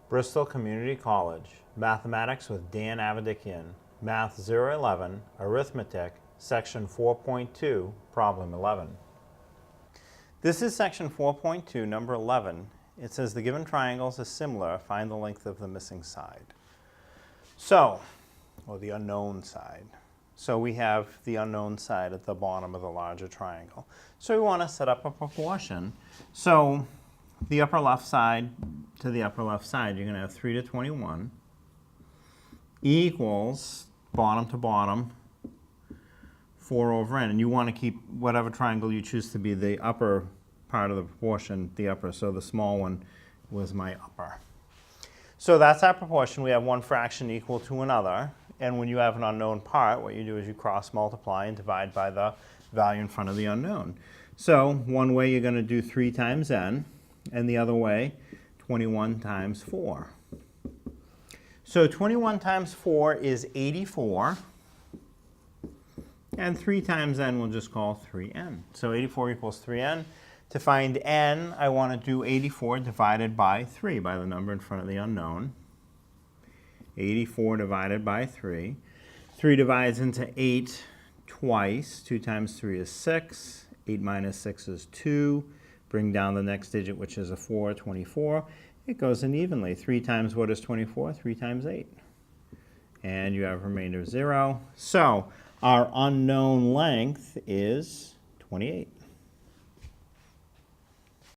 Bristol Community College, Mathematics with Dan Avedikian, Math 011, Arithmetic, Section 4.2, Problem 11. This is Section 4.2, number 11. It says the given triangles are similar. Find the length of the missing side. So, or the unknown side. So we have the unknown side at the bottom of the larger triangle. So we want to set up a proportion. So the upper left side to the upper left side, you're going to have 3 to 21 equals bottom to bottom 4 over n. And you want to keep whatever triangle you choose to be the upper part of the proportion, the upper. So the small one was my upper. So that's our proportion. We have one fraction equal to another. And when you have an unknown part, what you do is you cross multiply and divide by the value in front of the unknown. So one way you're going to do 3 times n, and the other way 21 times 4. So 21 times 4 is 84. And 3 times n we'll just call 3n. So 84 equals 3n. To find n, I want to do 84 divided by 3, by the number in front of the unknown. 84 divided by 3. 3 divides into 8 twice. 2 times 3 is 6. 8 minus 6 is 2. Bring down the next digit, which is a 4, 24. It goes in evenly. 3 times what is 24? 3 times 8. And you have a remainder of 0. So our unknown length is 28.